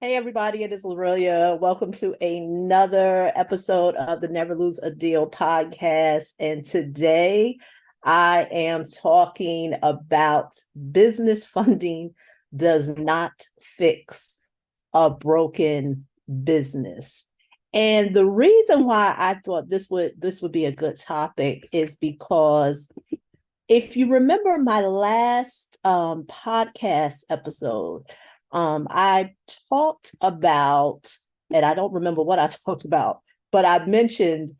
Hey everybody, it is Lorelia. Welcome to another episode of the Never Lose a Deal podcast. And today I am talking about business funding does not fix a broken business. And the reason why I thought this would be a good topic is because if you remember my last podcast episode, I talked about, and I don't remember what I talked about, but I mentioned,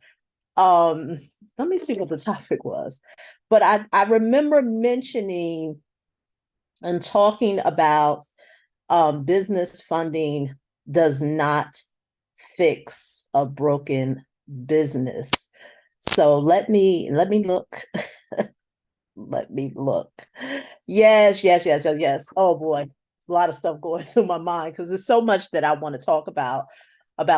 let me see what the topic was. But I remember mentioning and talking about business funding does not fix a broken business. So let me look. Let me look. Yes. Oh boy, a lot of stuff going through my mind because there's so much that I want to talk about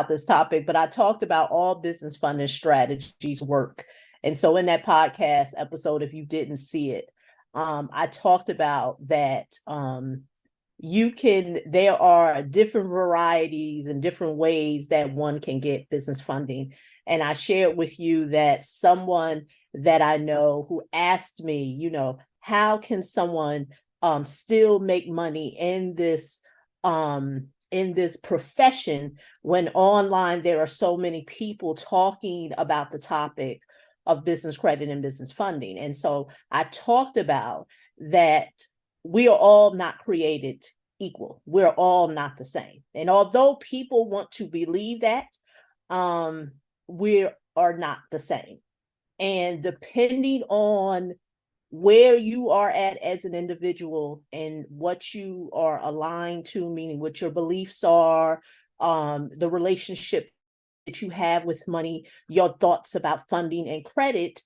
this topic. But I talked about all business funding strategies work, and so in that podcast episode, if you didn't see it, I talked about that. There are different varieties and different ways that one can get business funding, and I shared with you that someone that I know who asked me, how can someone still make money in this profession when online there are so many people talking about the topic of business credit and business funding. And so I talked about that we are all not created equal. We're all not the same. And although people want to believe that, we are not the same. And depending on where you are at as an individual and what you are aligned to, meaning what your beliefs are, the relationship that you have with money, your thoughts about funding and credit,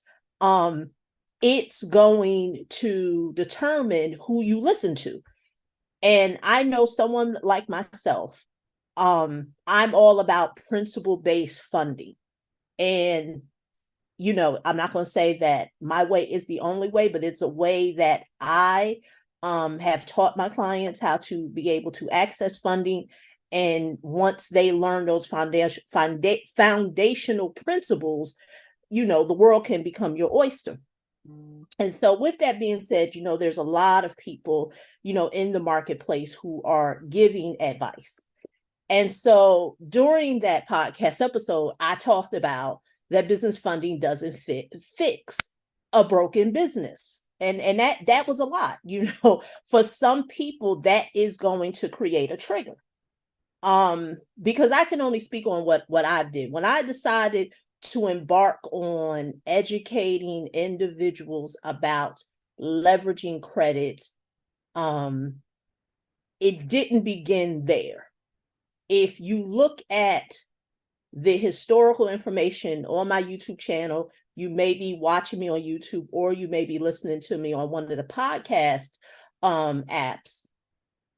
it's going to determine who you listen to. And I know someone like myself, I'm all about principle-based funding. And I'm not going to say that my way is the only way, but it's a way that I have taught my clients how to be able to access funding. And once they learn those foundational principles, the world can become your oyster. And so with that being said, there's a lot of people, in the marketplace who are giving advice. And so during that podcast episode, I talked about that business funding doesn't fix a broken business. And that was a lot, for some people that is going to create a trigger. Because I can only speak on what I did. When I decided to embark on educating individuals about leveraging credit, it didn't begin there. If you look at the historical information on my YouTube channel, you may be watching me on YouTube or you may be listening to me on one of the podcast apps.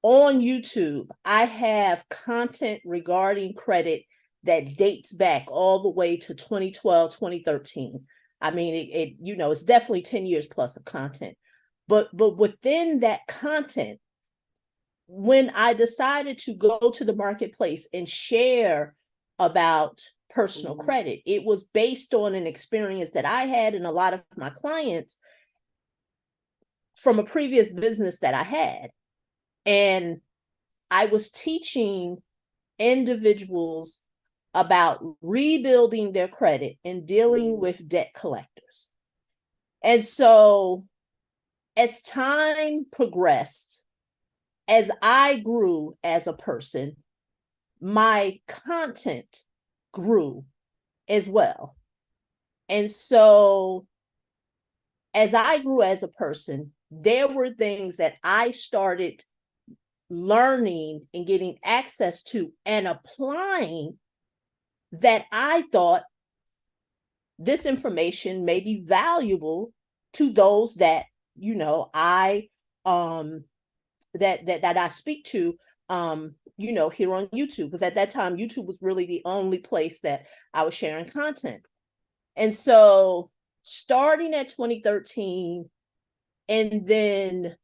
On YouTube, I have content regarding credit that dates back all the way to 2012, 2013. I mean, it's definitely 10 years plus of content. But within that content, when I decided to go to the marketplace and share about personal credit, it was based on an experience that I had and a lot of my clients from a previous business that I had. And I was teaching individuals about rebuilding their credit and dealing with debt collectors. And so as time progressed, as I grew as a person, my content grew as well. And so as I grew as a person, there were things that I started learning and getting access to and applying that I thought this information may be valuable to those that I that I speak to here on YouTube, because at that time YouTube was really the only place that I was sharing content. And so starting at 2013 and then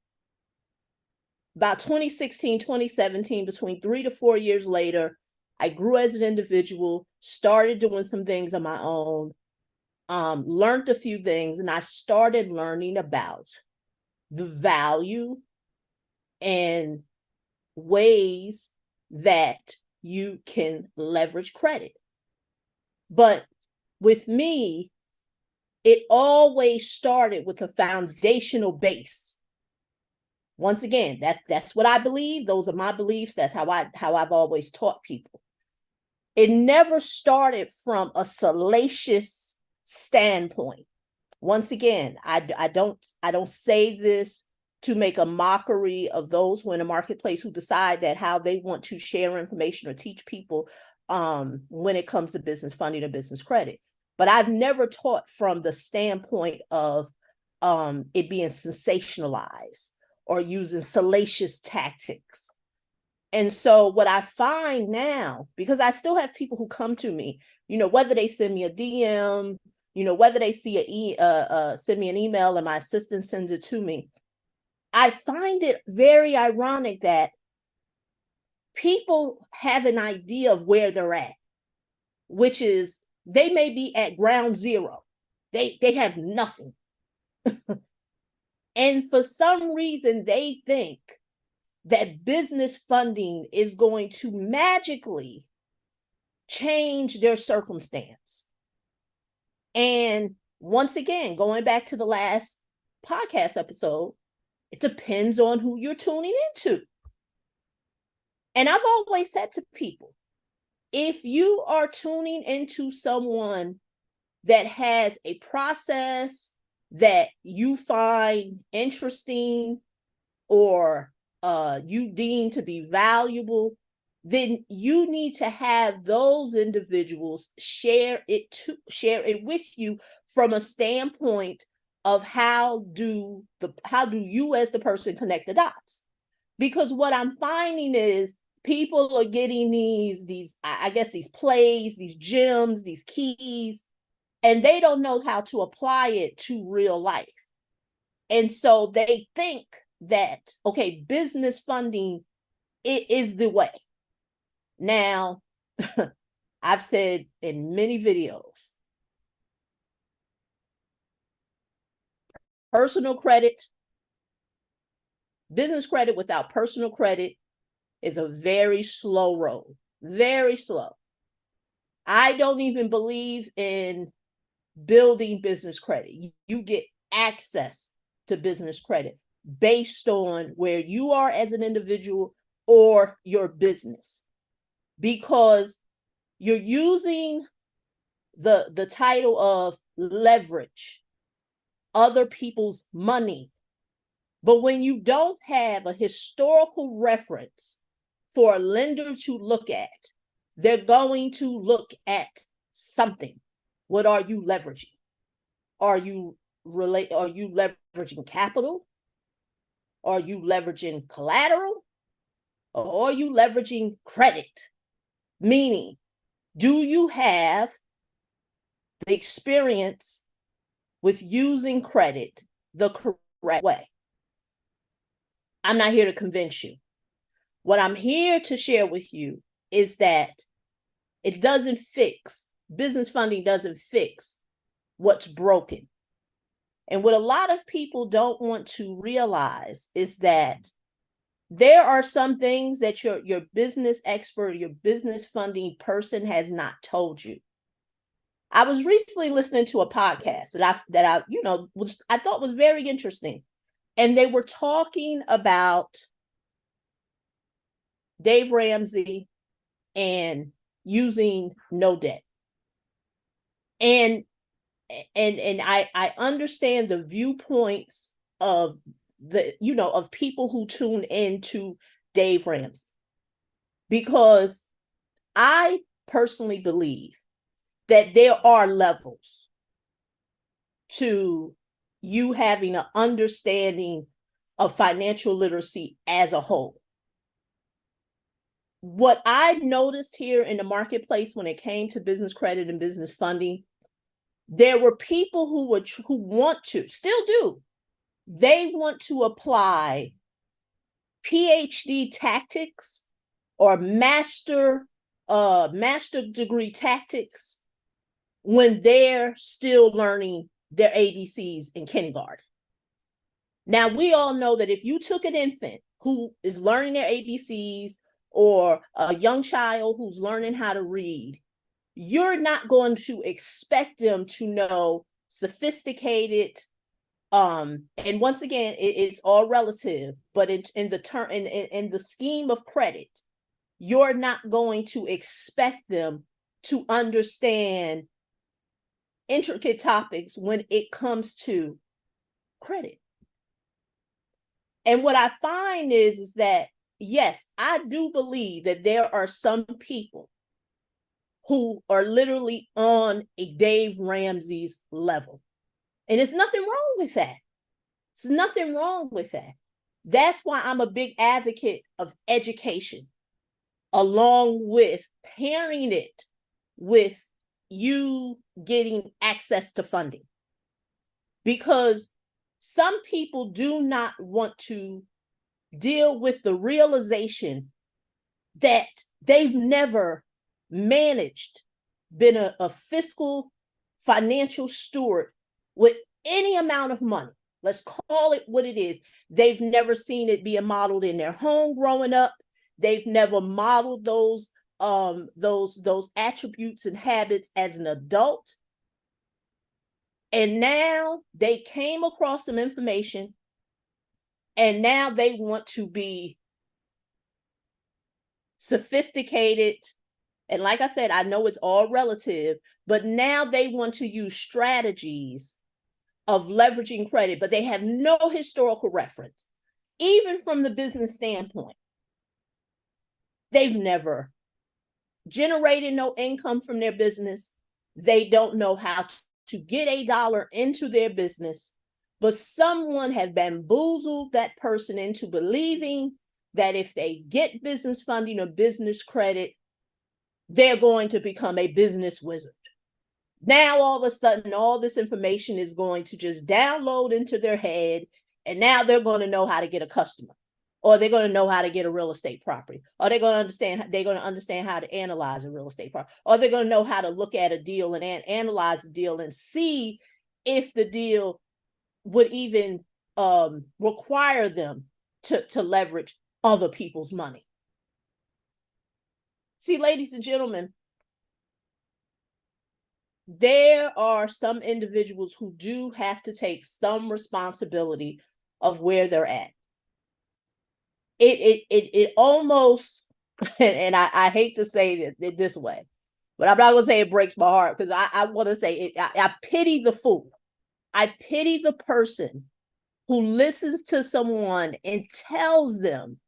about 2016, 2017, between 3 to 4 years later, I grew as an individual, started doing some things on my own, learned a few things, and I started learning about the value and ways that you can leverage credit. But with me, it always started with a foundational base. Once again, that's what I believe. Those are my beliefs. That's how I've always taught people. It never started from a salacious standpoint. Once again, I don't say this to make a mockery of those who are in the marketplace who decide that how they want to share information or teach people when it comes to business funding or business credit. But I've never taught from the standpoint of it being sensationalized or using salacious tactics. And so what I find now, because I still have people who come to me, whether they send me a DM, whether they send me an email and my assistant sends it to me, I find it very ironic that people have an idea of where they're at, which is they may be at ground zero. They have nothing. And for some reason, they think that business funding is going to magically change their circumstance. And once again, going back to the last podcast episode, it depends on who you're tuning into. And I've always said to people, if you are tuning into someone that has a process that you find interesting or you deem to be valuable, then you need to have those individuals share it with you from a standpoint of how do you as the person connect the dots. Because what I'm finding is people are getting these I guess these plays, these gems, these keys, and they don't know how to apply it to real life. And so they think that, okay, business funding is the way. Now, I've said in many videos, personal credit, business credit without personal credit is a very slow road, very slow. I don't even believe in building business credit. You get access to business credit based on where you are as an individual or your business, because you're using the title of leverage other people's money. But when you don't have a historical reference for a lender to look at, they're going to look at something. What are you leveraging? Are you leveraging capital? Are you leveraging collateral? Or are you leveraging credit? Meaning, do you have the experience with using credit the correct way? I'm not here to convince you. What I'm here to share with you is that it doesn't fix, business funding doesn't fix what's broken. And what a lot of people don't want to realize is that there are some things that your business expert, your business funding person has not told you. I was recently listening to a podcast that I thought was very interesting. And they were talking about Dave Ramsey and using no debt. And I understand the viewpoints of of people who tune into Dave Ramsey, because I personally believe that there are levels to you having an understanding of financial literacy as a whole. What I noticed here in the marketplace when it came to business credit and business funding, there were people who want to, still do, they want to apply PhD tactics or master degree tactics when they're still learning their ABCs in kindergarten. Now, we all know that if you took an infant who is learning their ABCs or a young child who's learning how to read, you're not going to expect them to know sophisticated, and once again, it's all relative, but in the scheme of credit, you're not going to expect them to understand intricate topics when it comes to credit. And what I find is that, yes, I do believe that there are some people who are literally on a Dave Ramsey's level. And there's nothing wrong with that. There's nothing wrong with that. That's why I'm a big advocate of education, along with pairing it with you getting access to funding. Because some people do not want to deal with the realization that they've never managed, been a fiscal financial steward with any amount of money. Let's call it what it is. They've never seen it being modeled in their home growing up. They've never modeled those attributes and habits as an adult. And now they came across some information, and now they want to be sophisticated. And like I said, I know it's all relative, but now they want to use strategies of leveraging credit, but they have no historical reference. Even from the business standpoint, they've never generated no income from their business. They don't know how to get $1 into their business, but someone had bamboozled that person into believing that if they get business funding or business credit, they're going to become a business wizard. Now, all of a sudden, all this information is going to just download into their head, and now they're going to know how to get a customer, or they're going to know how to get a real estate property, or they're going to understand how to analyze a real estate property, or they're going to know how to look at a deal and analyze the deal and see if the deal would even require them to leverage other people's money. See, ladies and gentlemen, there are some individuals who do have to take some responsibility of where they're at. It almost, and I hate to say it this way, but I'm not going to say it breaks my heart, because I want to say I pity the fool. I pity the person who listens to someone and tells them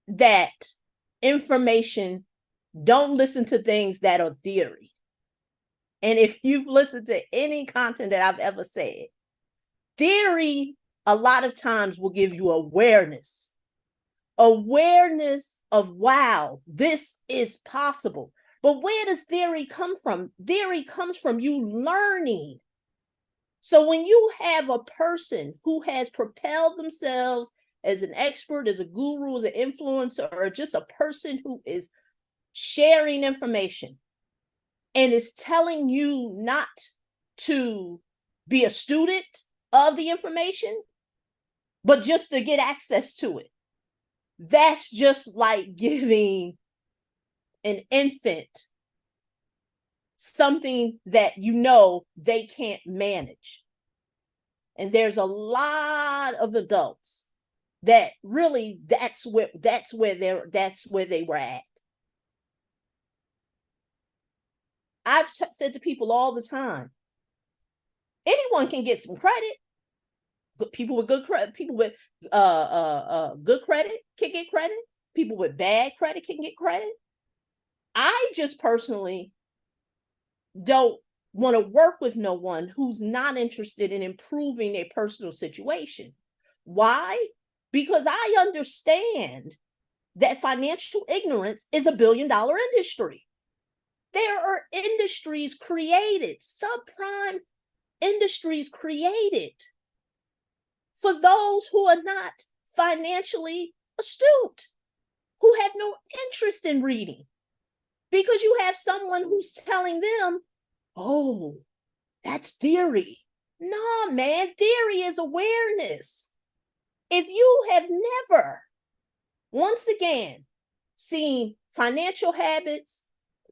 that information, don't listen to things that are theory. And if you've listened to any content that I've ever said, theory a lot of times will give you awareness of, wow, this is possible. But where does theory come from? Theory comes from you learning. So when you have a person who has propelled themselves as an expert, as a guru, as an influencer, or just a person who is sharing information and is telling you not to be a student of the information, but just to get access to it, that's just like giving an infant something that you know they can't manage. And there's a lot of adults that really that's where they were at. I've said to people all the time, anyone can get some credit. People with good credit, people with good credit can get credit. People with bad credit can get credit. I just personally don't want to work with no one who's not interested in improving their personal situation. Why? Because I understand that financial ignorance is $1 billion industry. There are industries created, subprime industries created for those who are not financially astute, who have no interest in reading, because you have someone who's telling them, oh, that's theory. No, man, theory is awareness. If you have never, once again, seen financial habits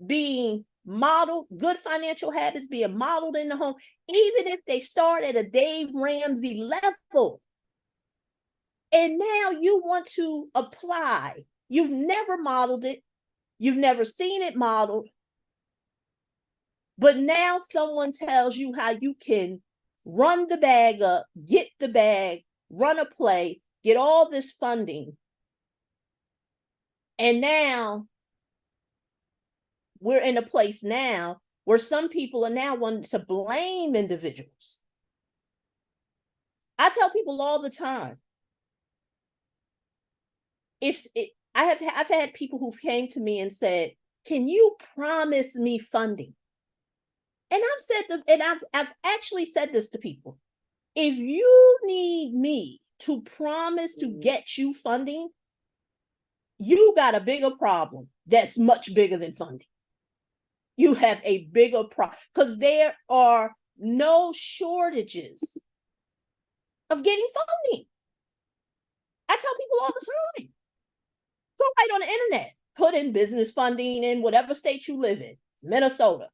being modeled, good financial habits being modeled in the home, even if they start at a Dave Ramsey level, and now you want to apply, you've never modeled it, you've never seen it modeled, but now someone tells you how you can run the bag up, get the bag, run a play, get all this funding. And now we're in a place now where some people are now wanting to blame individuals. I tell people all the time, I've had people who came to me and said, can you promise me funding? And I've actually said this to people. If you need me to promise to get you funding, you got a bigger problem that's much bigger than funding. You have a bigger problem, because there are no shortages of getting funding. I tell people all the time, go right on the internet, put in business funding in whatever state you live in, Minnesota,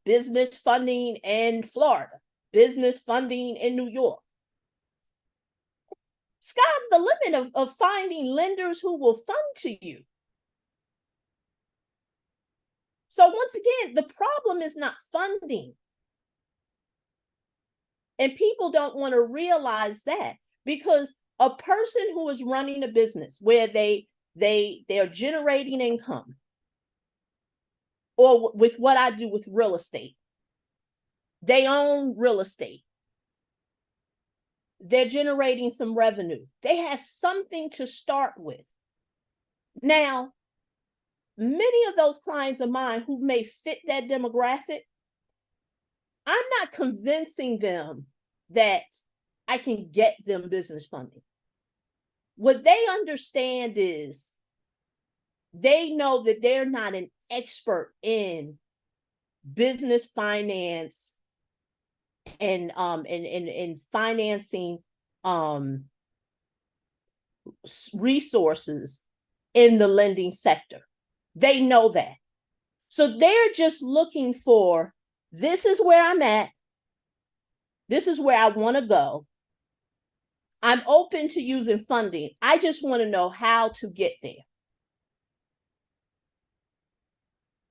business funding in Florida, business funding in New York. Sky's the limit of finding lenders who will fund to you. So once again, the problem is not funding. And people don't want to realize that, because a person who is running a business where they're generating income, or with what I do with real estate, they own real estate, they're generating some revenue, they have something to start with. Now, many of those clients of mine who may fit that demographic, I'm not convincing them that I can get them business funding. What they understand is they know that they're not an expert in business finance and financing resources in the lending sector. They know that. So they're just looking for, this is where I'm at. This is where I want to go. I'm open to using funding. I just want to know how to get there.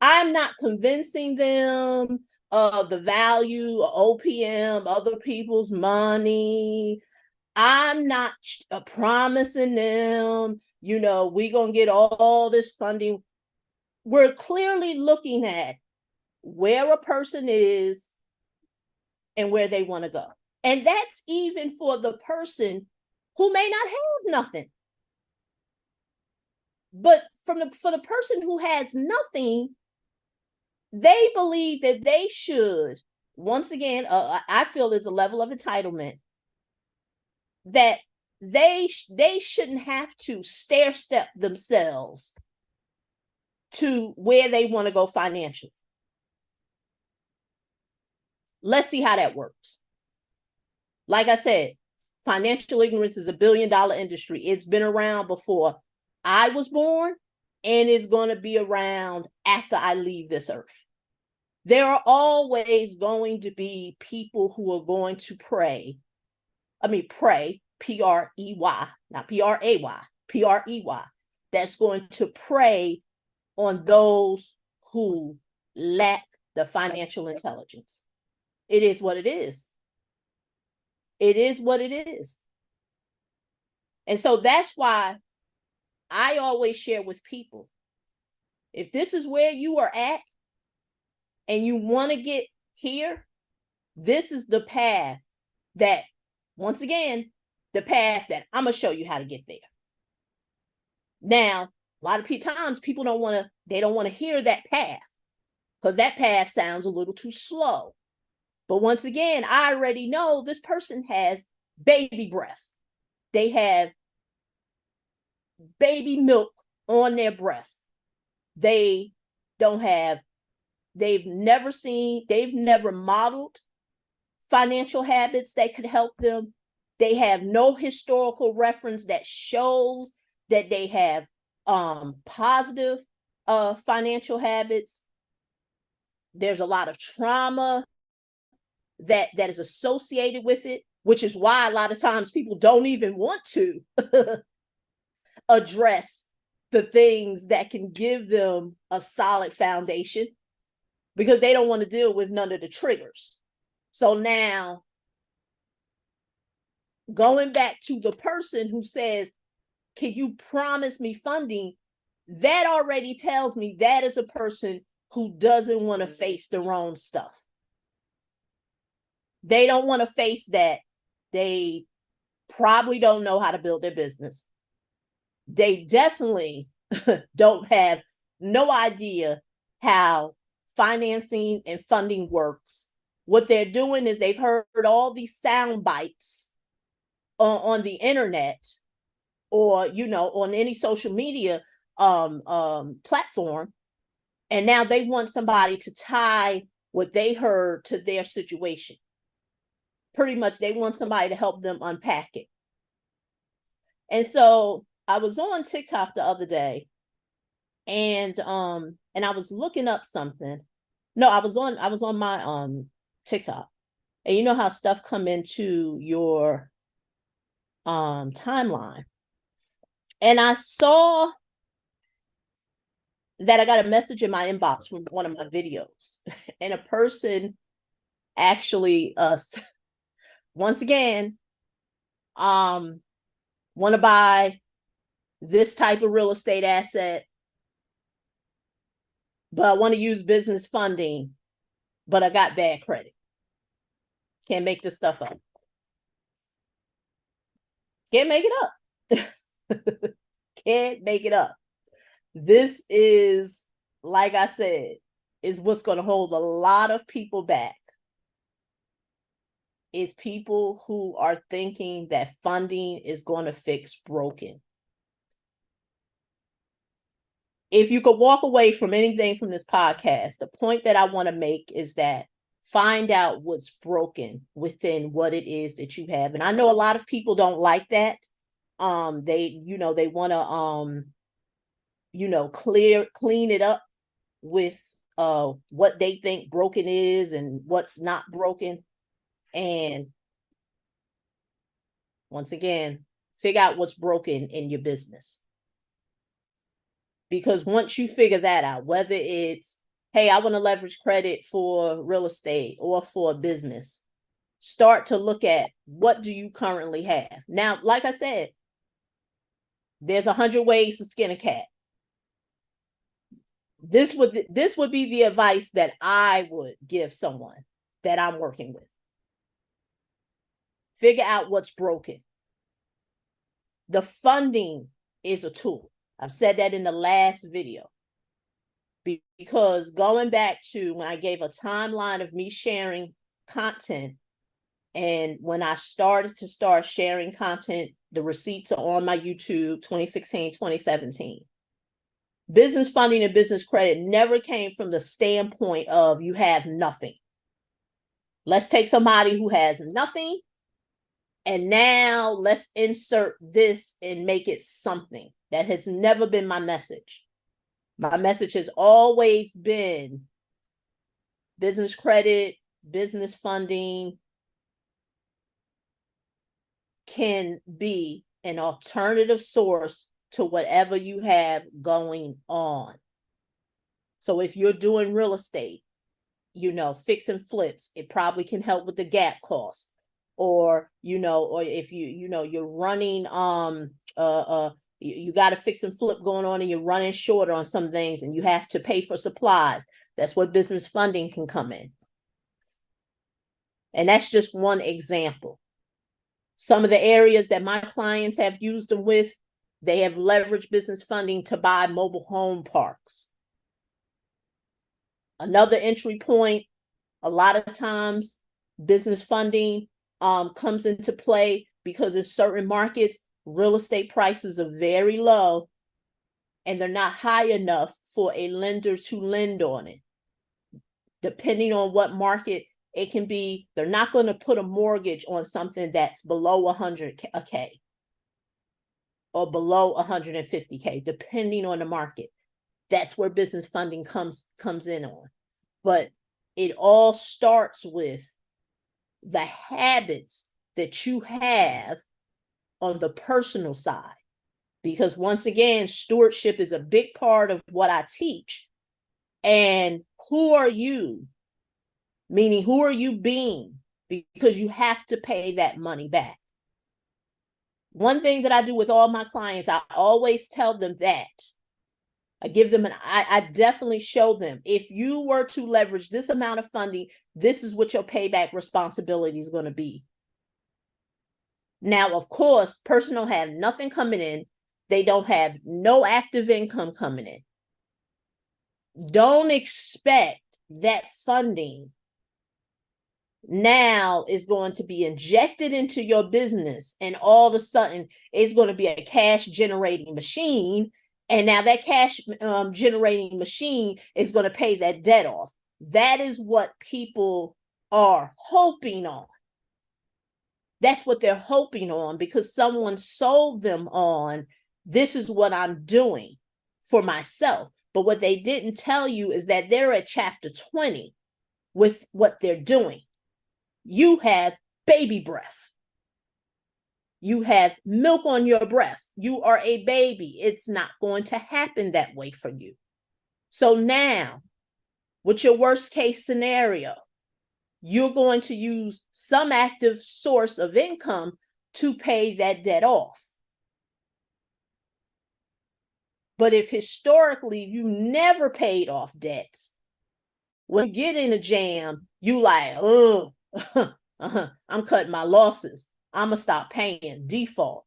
I'm not convincing them of the value of OPM, other people's money. I'm not promising them, we're going to get all this funding. We're clearly looking at where a person is and where they want to go. And that's even for the person who may not have nothing. But for the person who has nothing, they believe that they should, once again, I feel there's a level of entitlement that they shouldn't have to stair step themselves to where they want to go financially. Let's see how that works. Like I said, financial ignorance is $1 billion industry. It's been around before I was born, and it's going to be around after I leave this earth. There are always going to be people who are going to pray, P-R-E-Y, not P-R-A-Y, P-R-E-Y, that's going to prey on those who lack the financial intelligence. It is what it is. It is what it is. And so that's why I always share with people, if this is where you are at and you want to get here, this is the path that, once again, the path that I'm going to show you how to get there. Now, a lot of times people don't want to hear that path, because that path sounds a little too slow. But once again, I already know this person has baby breath. They have baby milk on their breath. They've never modeled financial habits that could help them. They have no historical reference that shows that they have positive financial habits. There's a lot of trauma that is associated with it, which is why a lot of times people don't even want to address the things that can give them a solid foundation, because they don't want to deal with none of the triggers. So now, going back to the person who says, can you promise me funding? That already tells me that is a person who doesn't want to face their own stuff. They don't want to face that. They probably don't know how to build their business. They definitely don't have no idea how financing and funding works. What they're doing is they've heard all these sound bites on the internet, or on any social media platform, and now they want somebody to tie what they heard to their situation. Pretty much, they want somebody to help them unpack it. And so I was on TikTok the other day, and I was looking up something. No, I was on my TikTok, and you know how stuff come into your timeline, and I saw that I got a message in my inbox from one of my videos, and a person actually once again want to buy this type of real estate asset, but I want to use business funding, but I got bad credit. Can't make this stuff up. Can't make it up. Can't make it up. This is, like I said, is what's going to hold a lot of people back. Is people who are thinking that funding is going to fix broken. If you could walk away from anything from this podcast, the point that I want to make is that find out what's broken within what it is that you have. And I know a lot of people don't like that. They want to clean it up with what they think broken is and what's not broken. And once again, figure out what's broken in your business. Because once you figure that out, whether it's, hey, I want to leverage credit for real estate or for a business, start to look at what do you currently have. Now, like I said, there's 100 ways to skin a cat. This would be the advice that I would give someone that I'm working with. Figure out what's broken. The funding is a tool. I've said that in the last video. Because going back to when I gave a timeline of me sharing content, and when I started sharing content, the receipts are on my YouTube, 2016, 2017. Business funding and business credit never came from the standpoint of you have nothing. Let's take somebody who has nothing, and now let's insert this and make it something. That has never been my message. My message has always been business credit, business funding can be an alternative source to whatever you have going on. So if you're doing real estate, fix and flips, it probably can help with the gap cost. Or, or if you're running, you got a fix and flip going on and you're running short on some things and you have to pay for supplies. That's where business funding can come in. And that's just one example. Some of the areas that my clients have used them with, they have leveraged business funding to buy mobile home parks. Another entry point, a lot of times business funding comes into play because in certain markets, real estate prices are very low and they're not high enough for a lender to lend on it. Depending on what market it can be, they're not going to put a mortgage on something that's below $100K or below $150K, depending on the market. That's where business funding comes in on. But it all starts with the habits that you have on the personal side. Because once again, stewardship is a big part of what I teach. And who are you? Meaning, who are you being? Because you have to pay that money back. One thing that I do with all my clients, I always tell them that. I give them I definitely show them, if you were to leverage this amount of funding, this is what your payback responsibility is going to be. Now, of course, person don't have nothing coming in. They don't have no active income coming in. Don't expect that funding now is going to be injected into your business and all of a sudden it's going to be a cash generating machine. And now that cash generating machine is going to pay that debt off. That is what people are hoping on. That's what they're hoping on because someone sold them on, this is what I'm doing for myself. But what they didn't tell you is that they're at chapter 20 with what they're doing. You have baby breath. You have milk on your breath. You are a baby. It's not going to happen that way for you. So now, with your worst case scenario, you're going to use some active source of income to pay that debt off. But if historically you never paid off debts, when you get in a jam, you like, oh, I'm cutting my losses. I'm going to stop paying default.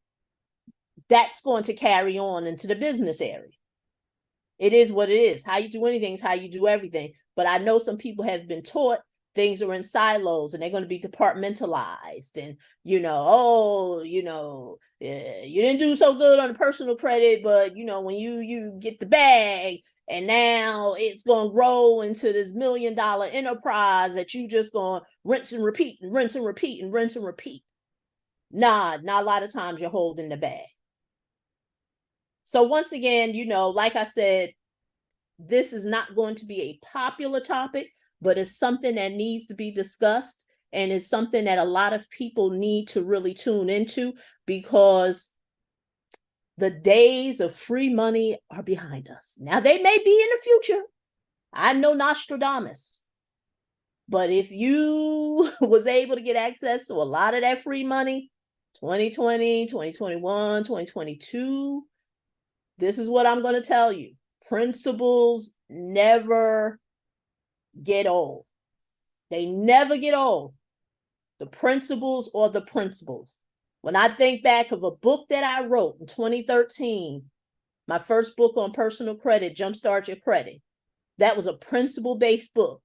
That's going to carry on into the business area. It is what it is. How you do anything is how you do everything. But I know some people have been taught things are in silos and they're going to be departmentalized. And, you didn't do so good on the personal credit, but, when you get the bag, and now it's going to grow into this $1 million enterprise that you just going to rinse and repeat and rinse and repeat and rinse and repeat. Nah, not a lot of times you're holding the bag. So once again, like I said, this is not going to be a popular topic, but it's something that needs to be discussed. And it's something that a lot of people need to really tune into because the days of free money are behind us. Now, they may be in the future. I'm no Nostradamus. But if you was able to get access to a lot of that free money, 2020, 2021, 2022, this is what I'm going to tell you. Principles never get old. They never get old. The principles or the principles. When I think back of a book that I wrote in 2013, my first book on personal credit, Jumpstart Your Credit, that was a principle-based book.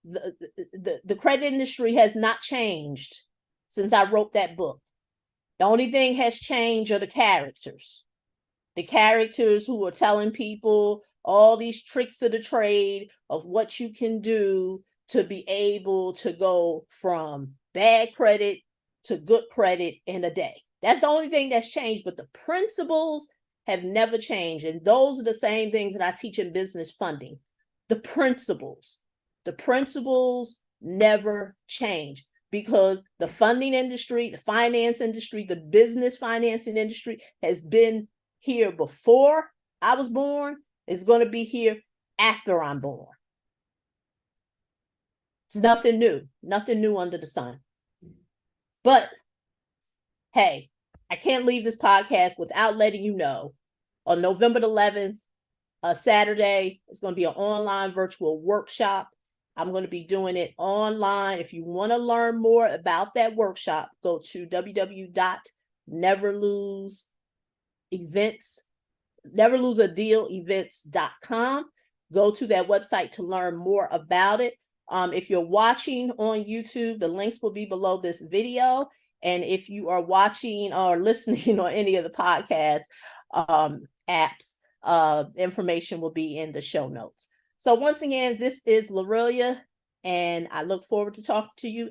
The credit industry has not changed since I wrote that book. The only thing has changed are the characters. The characters who are telling people all these tricks of the trade of what you can do to be able to go from bad credit to good credit in a day. That's the only thing that's changed, but the principles have never changed. And those are the same things that I teach in business funding. The principles never change because the funding industry, the finance industry, the business financing industry has been here before I was born. It's going to be here after I'm born. It's nothing new under the sun. But hey, I can't leave this podcast without letting you know on November the 11th, Saturday, it's going to be an online virtual workshop. I'm going to be doing it online. If you want to learn more about that workshop, go to neverloseadealevents.com. Go to that website to learn more about it. If you're watching on YouTube, the links will be below this video. And if you are watching or listening on any of the podcast apps, information will be in the show notes. So once again, this is Lorelia, and I look forward to talking to you